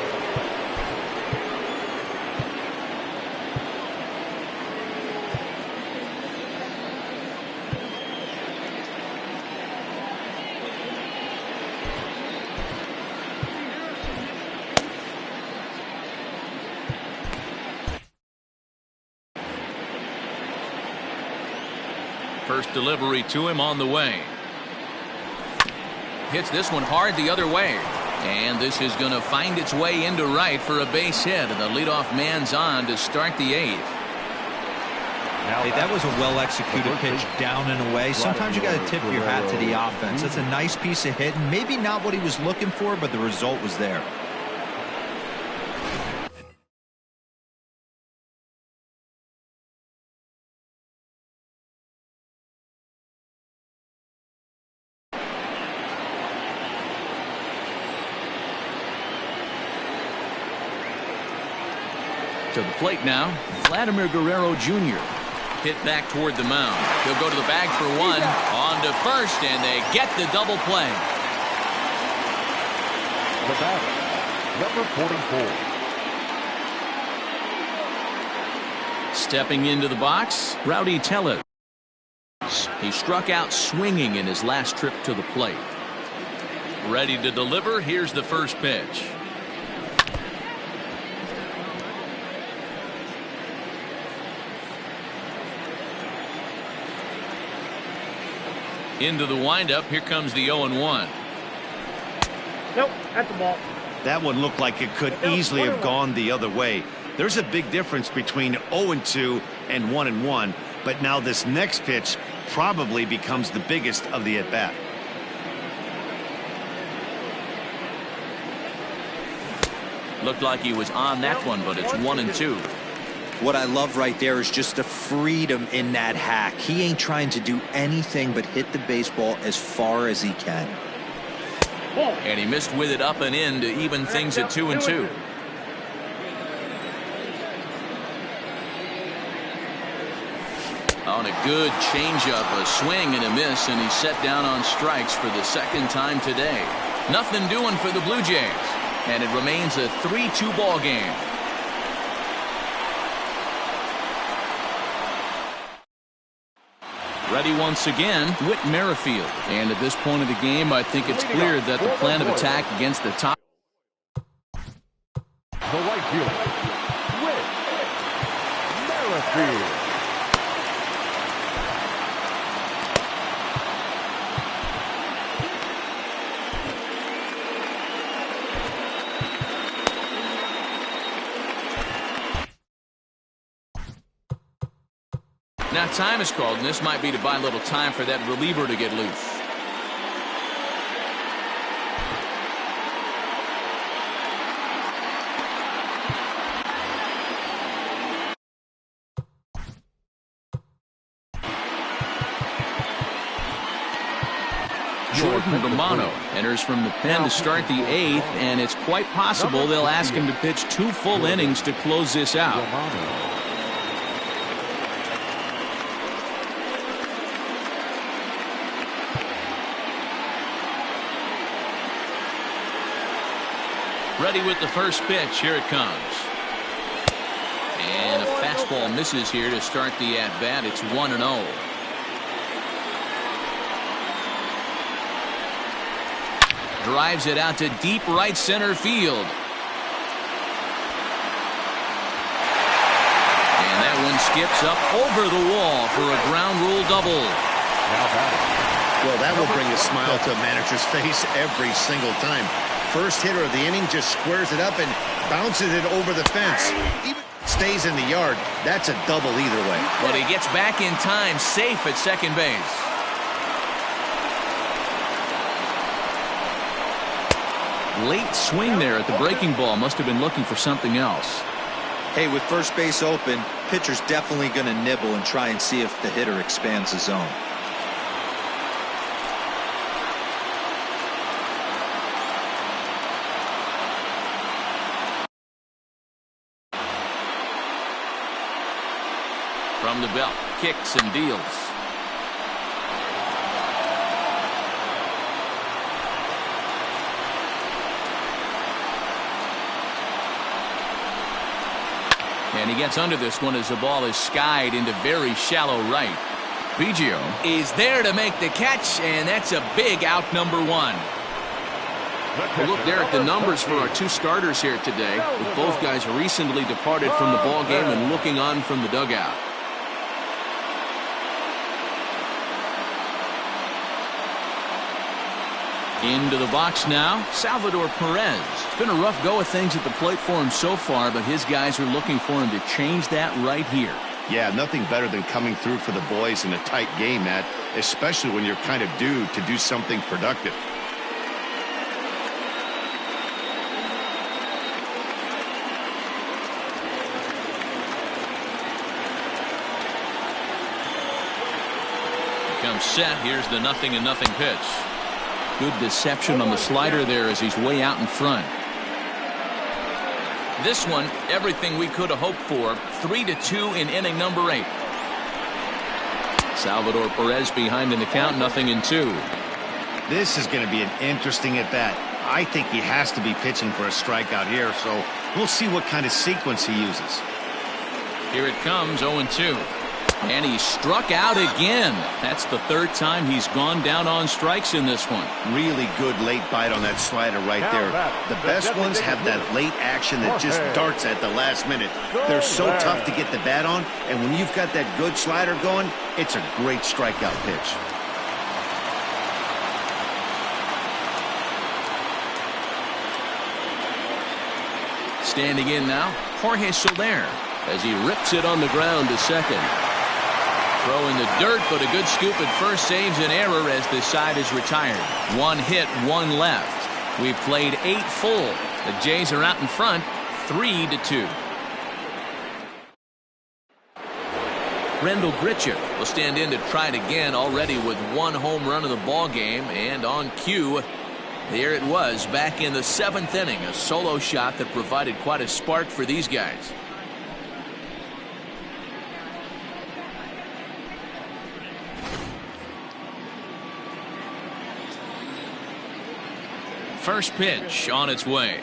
First delivery to him on the way. Hits this one hard the other way. And this is going to find its way into right for a base hit. And the leadoff man's on to start the 8th. Hey, that was a well-executed pitch down and away. Sometimes you got to tip your hat to the offense. That's a nice piece of hitting. Maybe not what he was looking for, but the result was there. To the plate now, Vladimir Guerrero Jr. Hit back toward the mound. He'll go to the bag for one. On to first, and they get the double play. The batter, number 44. Stepping into the box, Rowdy Tellez. He struck out swinging in his last trip to the plate. Ready to deliver. Here's the first pitch. Into the windup. Here comes the 0-1. Nope, that's the ball. That one looked like it could easily have gone the other way. There's a big difference between 0-2 and 1-1, but now this next pitch probably becomes the biggest of the at-bat. Looked like he was on that one, but it's 1-2. What I love right there is just the freedom in that hack. He ain't trying to do anything but hit the baseball as far as he can. And he missed with it up and in to even things at 2-2. On a good changeup, a swing and a miss, and he's set down on strikes for the second time today. Nothing doing for the Blue Jays, and it remains a 3-2 ball game. Ready once again, Whit Merrifield. And at this point of the game, I think it's clear that the plan of attack against the top. The right fielder, Whit Merrifield. Now time is called, and this might be to buy a little time for that reliever to get loose. Jordan Romano enters from the pen to start the 8th, and it's quite possible they'll ask him to pitch 2 full innings to close this out. Ready with the first pitch. Here it comes. And a fastball misses here to start the at-bat. It's 1-0. Drives it out to deep right center field. And that one skips up over the wall for a ground rule double. Well, that will bring a smile to a manager's face every single time. First hitter of the inning just squares it up and bounces it over the fence. Even stays in the yard. That's a double either way. But he gets back in time, safe at second base. Late swing there at the breaking ball. Must have been looking for something else. Hey, with first base open, pitcher's definitely going to nibble and try and see if the hitter expands the zone. From the belt, kicks and deals. And he gets under this one as the ball is skied into very shallow right. Biggier is there to make the catch, and that's a big out, number one. Well, look there at the numbers for our two starters here today, with both guys recently departed from the ball game and looking on from the dugout. Into the box now, Salvador Perez. It's been a rough go of things at the plate for him so far, but his guys are looking for him to change that right here. Yeah, nothing better than coming through for the boys in a tight game, Matt, especially when you're kind of due to do something productive. Comes set. Here's the 0-0 pitch. Good deception on the slider there as he's way out in front. This one, everything we could have hoped for. 3-2 in inning number 8. Salvador Perez behind in the count, 0-2. This is going to be an interesting at bat. I think he has to be pitching for a strikeout here, so we'll see what kind of sequence he uses. Here it comes, 0-2. And he struck out again. That's the third time he's gone down on strikes in this one. Really good late bite on that slider right there. The best ones have that late action that just darts at the last minute. They're so tough to get the bat on, and when you've got that good slider going, it's a great strikeout pitch. Standing in now, Jorge Solaire as he rips it on the ground to second. Throw in the dirt, but a good scoop at first saves an error as this side is retired. 1 hit, 1 left. We've played 8 full. The Jays are out in front, 3-2. Biggier will stand in to try it again, already with 1 home run of the ball game, and on cue, there it was back in the 7th inning, a solo shot that provided quite a spark for these guys. First pitch on its way.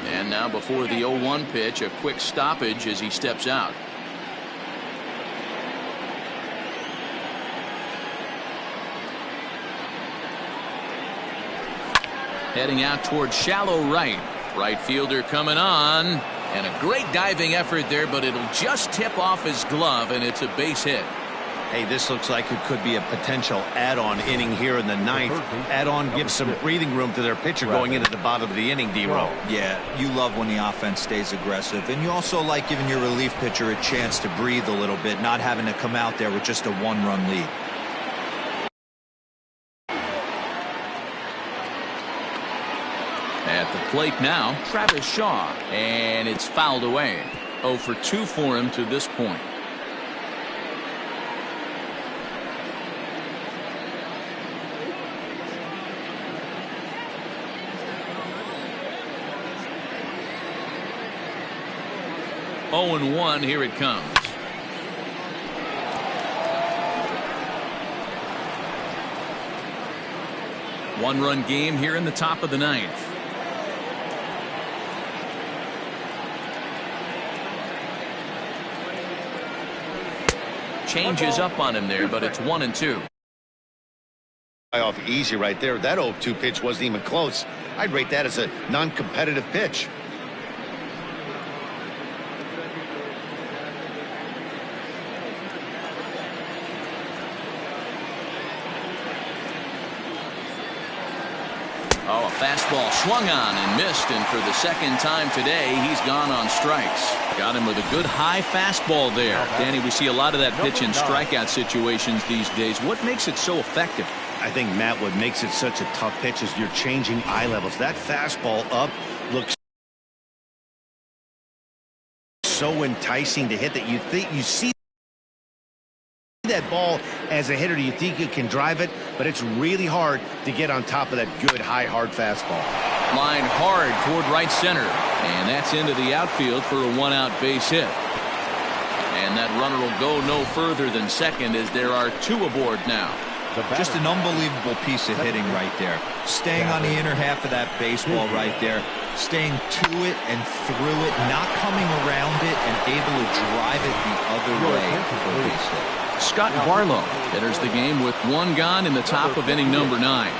And now before the 0-1 pitch, a quick stoppage as he steps out. Heading out towards shallow right. Right fielder coming on. And a great diving effort there, but it'll just tip off his glove, and it's a base hit. Hey, this looks like it could be a potential add-on inning here in the 9th. Add-on gives some breathing room to their pitcher going into the bottom of the inning, D-Row. Yeah, you love when the offense stays aggressive, and you also like giving your relief pitcher a chance to breathe a little bit, not having to come out there with just a 1-run lead. At the plate now, Travis Shaw, and it's fouled away. 0 for 2 for him to this point. Oh and 1, here it comes. One-run game here in the top of the 9th. Changes up on him there, but it's 1-2. Off easy right there. That 0-2 pitch wasn't even close. I'd rate that as a non-competitive pitch. Fastball swung on and missed, and for the second time today, he's gone on strikes. Got him with a good high fastball there. Danny, we see a lot of that pitch in strikeout situations these days. What makes it so effective? I think, Matt, what makes it such a tough pitch is you're changing eye levels. That fastball up looks so enticing to hit that you see that ball as a hitter. You think you can drive it, but it's really hard to get on top of that good high hard fastball. Line hard toward right center, and that's into the outfield for a 1-out base hit. And that runner will go no further than second as there are 2 aboard now. Just an unbelievable piece of hitting right there. Staying on the inner half of that baseball right there. Staying to it and through it, not coming around it, and able to drive it the other way for a base hit. Scott Barlow enters the game with 1 gone in the top of inning number 9.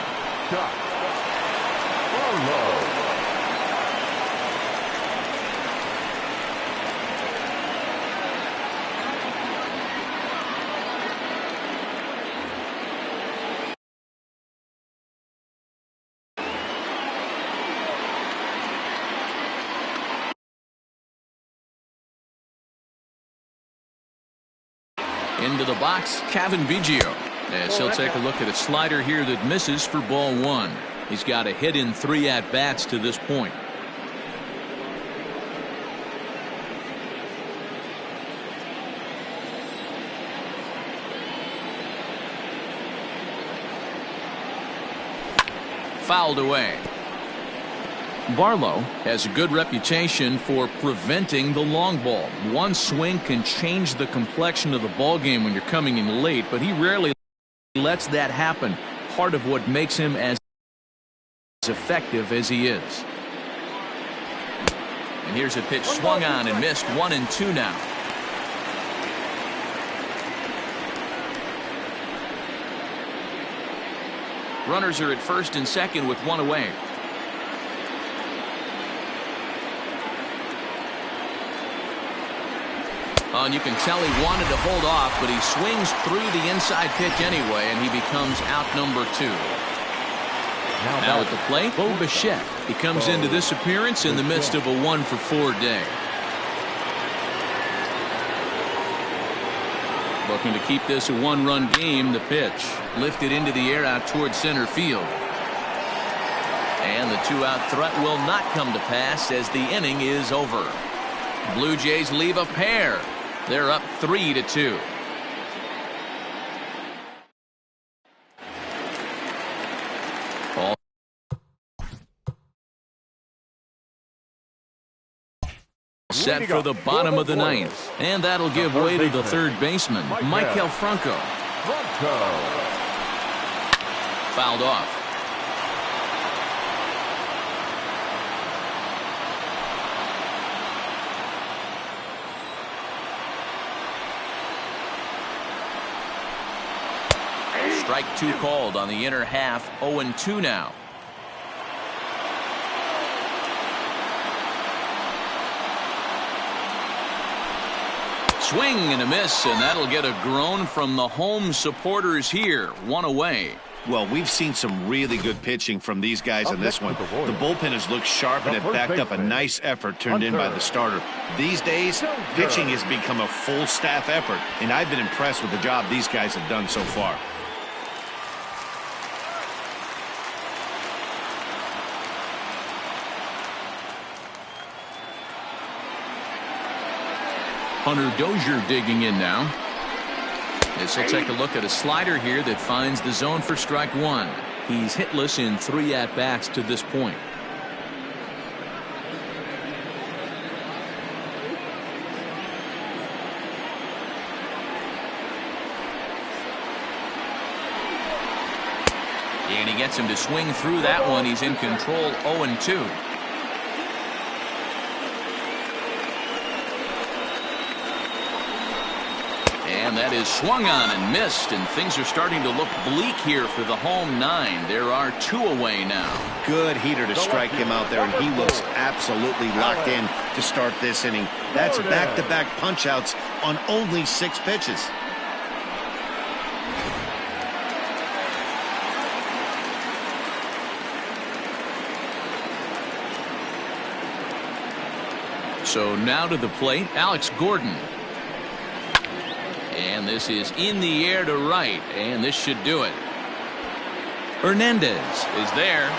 Into the box, Kevin Biggier, as he'll take a look at a slider here that misses for ball 1. He's got a hit in 3 at-bats to this point. Fouled away. Barlow has a good reputation for preventing the long ball. One swing can change the complexion of the ball game when you're coming in late, but he rarely lets that happen. Part of what makes him as effective as he is. And here's a pitch swung on and missed. 1-2 now. Runners are at first and second with 1 away. And you can tell he wanted to hold off, but he swings through the inside pitch anyway, and he becomes out number 2. Now at the plate, Bo Bichette. He comes into this appearance in the midst of a 1-for-4 day. Looking to keep this a 1-run game. The pitch lifted into the air out towards center field. And the 2-out threat will not come to pass as the inning is over. Blue Jays leave a pair. They're up 3-2. All set for the bottom of the 9th. And that'll give way to the third baseman, Michael Franco. Fouled off. Strike 2 called on the inner half. 0-2 now. Swing and a miss, and that'll get a groan from the home supporters here. 1 away. Well, we've seen some really good pitching from these guys in this one. The bullpen has looked sharp, and it backed up a nice effort turned in by the starter. These days, pitching has become a full staff effort, and I've been impressed with the job these guys have done so far. Hunter Dozier digging in now. This will take a look at a slider here that finds the zone for strike 1. He's hitless in 3 at-bats to this point. And he gets him to swing through that one. He's in control. 0-2. And that is swung on and missed, and things are starting to look bleak here for the home 9. There are 2 away now. Good heater to strike him out there, and he looks absolutely locked in to start this inning. That's back-to-back punch-outs on only 6 pitches. So now to the plate, Alex Gordon. And this is in the air to right, and this should do it. Hernandez is there,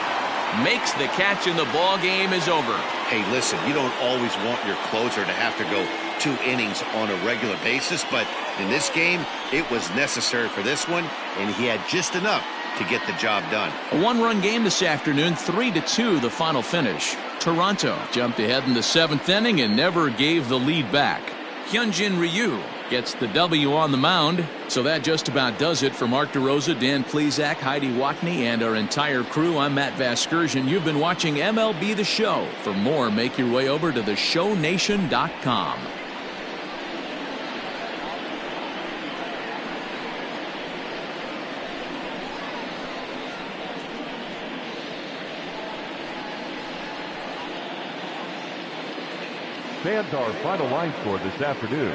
makes the catch, and the ball game is over. Hey, listen, you don't always want your closer to have to go 2 innings on a regular basis, but in this game, it was necessary for this one, and he had just enough to get the job done. A 1-run game this afternoon, 3-2 the final finish. Toronto jumped ahead in the 7th inning and never gave the lead back. Hyunjin Ryu gets the W on the mound. So that just about does it for Mark DeRosa, Dan Plesac, Heidi Watney, and our entire crew. I'm Matt Vasgersian. You've been watching MLB The Show. For more, make your way over to theshownation.com. Fans, our final line score this afternoon.